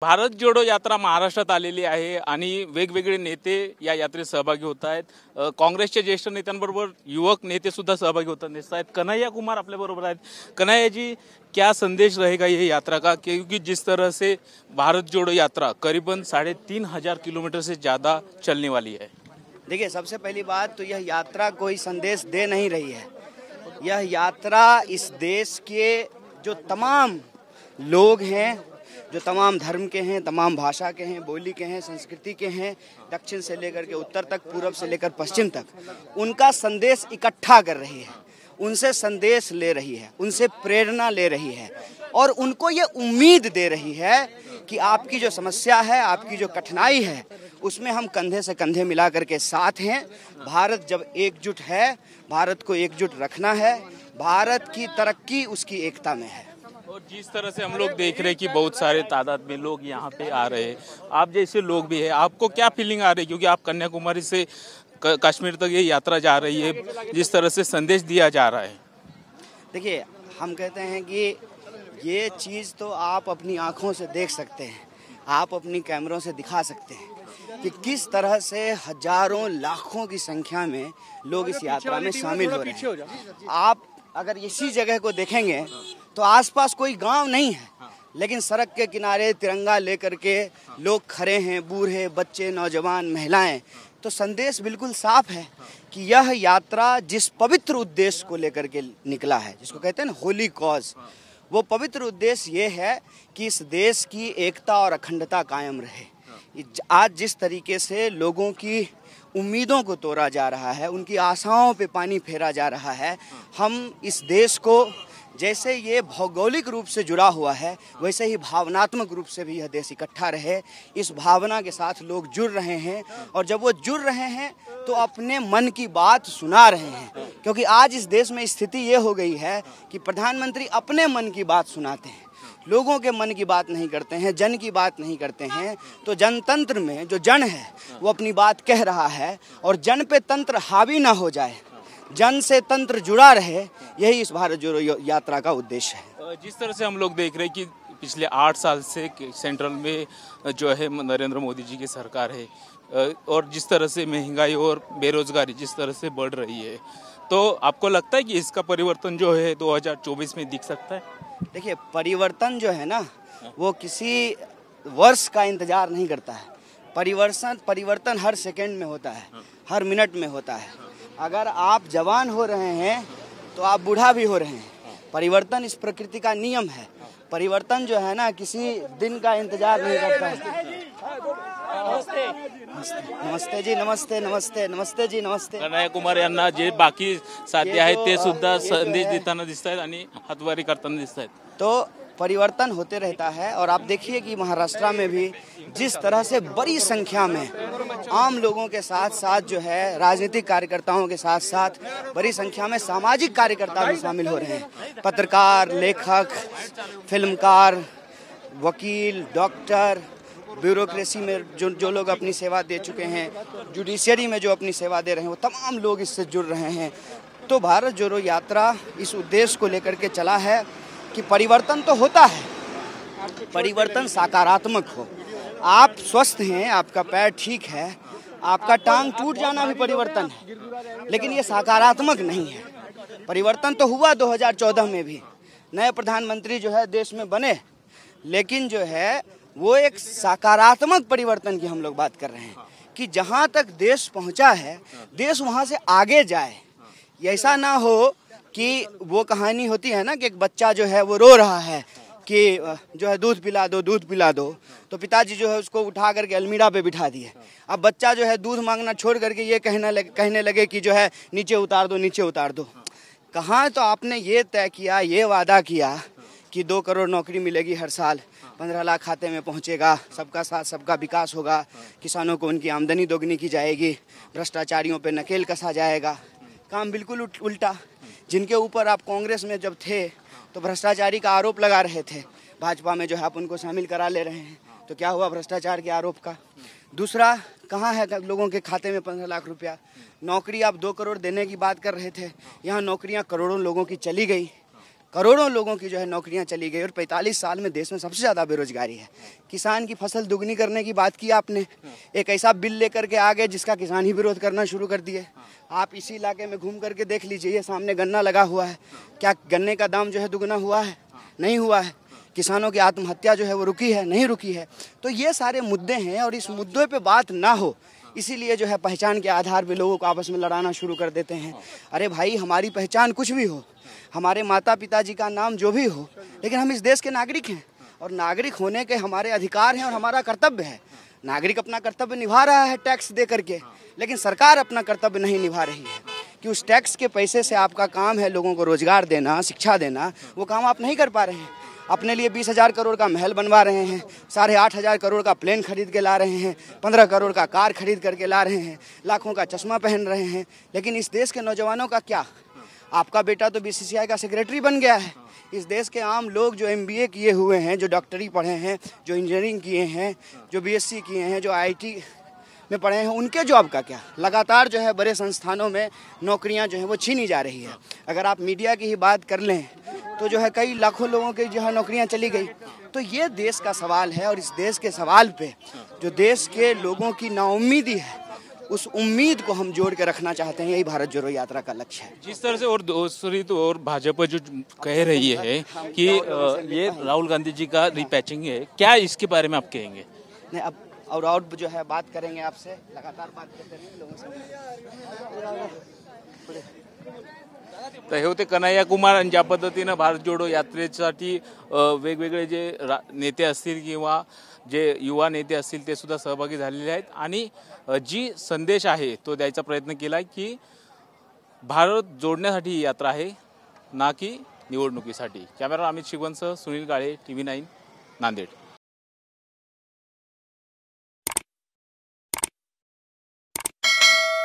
भारत जोडो यात्रा महाराष्ट्रात आलेली आहे आणि वेगवेगळे नेते या यात्रेत सहभागी होत आहेत। काँग्रेसच्या ज्येष्ठ नेत्यांबरोबर युवक नेते सुद्धा सहभागी होताना दिसत आहेत। कन्हैया कुमार आपल्या बरोबर आहेत। कन्हैया जी, क्या संदेश रहेगा ये यात्रा का, क्योंकि जिस तरह से भारत जोड़ो यात्रा करीबन 3,500 किलोमीटर से ज़्यादा चलने वाली है। देखिए, सबसे पहली बात तो यह यात्रा कोई संदेश दे नहीं रही है। यह यात्रा इस देश के जो तमाम लोग हैं, जो तमाम धर्म के हैं, तमाम भाषा के हैं, बोली के हैं, संस्कृति के हैं, दक्षिण से लेकर के उत्तर तक, पूरब से लेकर पश्चिम तक, उनका संदेश इकट्ठा कर रही है, उनसे संदेश ले रही है, उनसे प्रेरणा ले रही है और उनको ये उम्मीद दे रही है कि आपकी जो समस्या है, आपकी जो कठिनाई है, उसमें हम कंधे से कंधे मिला करके साथ हैं। भारत जब एकजुट है, भारत को एकजुट रखना है, भारत की तरक्की उसकी एकता में है। और जिस तरह से हम लोग देख रहे हैं कि बहुत सारे तादाद में लोग यहाँ पे आ रहे हैं, आप जैसे लोग भी हैं, आपको क्या फीलिंग आ रही है, क्योंकि आप कन्याकुमारी से कश्मीर तक ये यात्रा जा रही है, जिस तरह से संदेश दिया जा रहा है? देखिए, हम कहते हैं कि ये चीज़ तो आप अपनी आँखों से देख सकते हैं, आप अपनी कैमरों से दिखा सकते हैं कि किस तरह से हजारों लाखों की संख्या में लोग इस यात्रा में शामिल हो रहे हैं। आप अगर इसी जगह को देखेंगे तो आसपास कोई गांव नहीं है, लेकिन सड़क के किनारे तिरंगा लेकर के लोग खड़े हैं, बूढ़े, बच्चे, नौजवान, महिलाएं। तो संदेश बिल्कुल साफ है कि यह यात्रा जिस पवित्र उद्देश्य को लेकर के निकला है, जिसको कहते हैं ना होली कॉज, वो पवित्र उद्देश्य ये है कि इस देश की एकता और अखंडता कायम रहे। आज जिस तरीके से लोगों की उम्मीदों को तोड़ा जा रहा है, उनकी आशाओं पे पानी फेरा जा रहा है, हम इस देश को, जैसे ये भौगोलिक रूप से जुड़ा हुआ है, वैसे ही भावनात्मक रूप से भी यह देश इकट्ठा रहे। इस भावना के साथ लोग जुड़ रहे हैं और जब वो जुड़ रहे हैं तो अपने मन की बात सुना रहे हैं, क्योंकि आज इस देश में स्थिति ये हो गई है कि प्रधानमंत्री अपने मन की बात सुनाते हैं, लोगों के मन की बात नहीं करते हैं, जन की बात नहीं करते हैं। तो जनतंत्र में जो जन है वो अपनी बात कह रहा है और जन पे तंत्र हावी ना हो जाए, जन से तंत्र जुड़ा रहे, यही इस भारत जोड़ो यात्रा का उद्देश्य है। जिस तरह से हम लोग देख रहे हैं कि पिछले 8 साल से सेंट्रल में जो है नरेंद्र मोदी जी की सरकार है, और जिस तरह से महंगाई और बेरोजगारी जिस तरह से बढ़ रही है, तो आपको लगता है कि इसका परिवर्तन जो है 2024 में दिख सकता है? देखिए, परिवर्तन जो है ना, वो किसी वर्ष का इंतजार नहीं करता है। परिवर्तन हर सेकंड में होता है, हर मिनट में होता है। अगर आप जवान हो रहे हैं तो आप बूढ़ा भी हो रहे हैं। परिवर्तन इस प्रकृति का नियम है। परिवर्तन जो है ना, किसी दिन का इंतजार नहीं करता है। नमस्ते जी, नमस्ते नमस्ते नमस्ते जी, नमस्ते। कन्हैया कुमार यांना जे बाकी साथी आहेत ते सुद्धा संदेश देताना दिसत आहेत आणि हातवारी करताना दिसत आहेत। तो परिवर्तन होते रहता है और आप देखिए कि महाराष्ट्र में भी जिस तरह से बड़ी संख्या में आम लोगों के साथ साथ जो है राजनीतिक कार्यकर्ताओं के साथ साथ बड़ी संख्या में सामाजिक कार्यकर्ता भी शामिल हो रहे हैं। पत्रकार, लेखक, फिल्मकार, वकील, डॉक्टर, ब्यूरोक्रेसी में जो लोग अपनी सेवा दे चुके हैं, जुडिशरी में जो अपनी सेवा दे रहे हैं, वो तमाम लोग इससे जुड़ रहे हैं। तो भारत जोड़ो यात्रा इस उद्देश्य को लेकर के चला है कि परिवर्तन तो होता है, परिवर्तन सकारात्मक हो। आप स्वस्थ हैं, आपका पैर ठीक है, आपका टांग टूट जाना भी परिवर्तन है, लेकिन ये सकारात्मक नहीं है। परिवर्तन तो हुआ 2014 में भी, नए प्रधानमंत्री जो है देश में बने, लेकिन जो है वो एक सकारात्मक परिवर्तन की हम लोग बात कर रहे हैं कि जहाँ तक देश पहुँचा है, देश वहाँ से आगे जाए। ऐसा ना हो कि वो कहानी होती है ना कि एक बच्चा जो है वो रो रहा है कि जो है दूध पिला दो, दूध पिला दो, तो पिताजी जो है उसको उठा करके अलमीरा पे बिठा दिए। अब बच्चा जो है दूध मांगना छोड़ करके ये कहने लगे कि जो है नीचे उतार दो, नीचे उतार दो। कहाँ तो आपने ये तय किया, ये वादा किया कि 2 करोड़ नौकरी मिलेगी हर साल, 15 लाख खाते में पहुँचेगा, सबका साथ सबका विकास होगा, किसानों को उनकी आमदनी दोगुनी की जाएगी, भ्रष्टाचारियों पर नकेल कसा जाएगा। काम बिल्कुल उल्टा। जिनके ऊपर आप कांग्रेस में जब थे तो भ्रष्टाचारी का आरोप लगा रहे थे, भाजपा में जो है आप उनको शामिल करा ले रहे हैं, तो क्या हुआ भ्रष्टाचार के आरोप का? दूसरा, कहाँ है लोगों के खाते में 15 लाख रुपया? नौकरी आप 2 करोड़ देने की बात कर रहे थे, यहाँ नौकरियाँ करोड़ों लोगों की चली गई। करोड़ों लोगों की जो है नौकरियां चली गई और 45 साल में देश में सबसे ज़्यादा बेरोजगारी है। किसान की फसल दुगनी करने की बात की आपने, एक ऐसा बिल लेकर के आ गए जिसका किसान ही विरोध करना शुरू कर दिए। आप इसी इलाके में घूम करके देख लीजिए, ये सामने गन्ना लगा हुआ है, क्या गन्ने का दाम जो है दुगना हुआ है? नहीं हुआ है। किसानों की आत्महत्या जो है वो रुकी है? नहीं रुकी है। तो ये सारे मुद्दे हैं और इस मुद्दे पे बात ना हो, इसीलिए जो है पहचान के आधार पे लोगों को आपस में लड़ाना शुरू कर देते हैं। अरे भाई, हमारी पहचान कुछ भी हो, हमारे माता पिताजी का नाम जो भी हो, लेकिन हम इस देश के नागरिक हैं और नागरिक होने के हमारे अधिकार हैं और हमारा कर्तव्य है। नागरिक अपना कर्तव्य निभा रहा है टैक्स दे करके, लेकिन सरकार अपना कर्तव्य नहीं निभा रही है कि उस टैक्स के पैसे से आपका काम है लोगों को रोजगार देना, शिक्षा देना, वो काम आप नहीं कर पा रहे हैं। अपने लिए 20,000 करोड़ का महल बनवा रहे हैं, 8,500 करोड़ का प्लेन खरीद के ला रहे हैं, 15 करोड़ का कार खरीद करके ला रहे हैं, लाखों का चश्मा पहन रहे हैं, लेकिन इस देश के नौजवानों का क्या? आपका बेटा तो BCCI का सेक्रेटरी बन गया है। इस देश के आम लोग जो MBA किए हुए हैं, जो डॉक्टरी पढ़े हैं, जो इंजीनियरिंग किए हैं, जो BSc किए हैं, जो IT में पढ़े हैं, उनके जॉब का क्या? लगातार जो है बड़े संस्थानों में नौकरियां जो है वो छीनी जा रही है। अगर आप मीडिया की ही बात कर लें तो जो है कई लाखों लोगों की जो है नौकरियां चली गई। तो ये देश का सवाल है और इस देश के सवाल पे जो देश के लोगों की नाउम्मीदी है, उस उम्मीद को हम जोड़ के रखना चाहते हैं। यही भारत जोड़ो यात्रा का लक्ष्य है। जिस तरह से और दूसरी तो और भाजपा जो कह रही है कि ये राहुल गांधी जी का रीपैचिंग है, क्या इसके बारे में आप कहेंगे? नहीं, अब और जो है बात करेंगे आपसे, लगातार बात करते रहेंगे लोगों से। तर हे होते कन्हैया कुमार आणि ज्या पद्धतीनं भारत जोडो यात्रेसाठी वेगवेगळे जे नेते असतील किंवा जे युवा नेते असतील ते सुद्धा सहभागी झालेले आहेत आणि जी संदेश आहे तो द्यायचा प्रयत्न केला की भारत जोडण्यासाठी ही यात्रा आहे, ना की निवडणुकीसाठी। Camera Amit शिवनसह Sunil Kale, TV9 Nanded.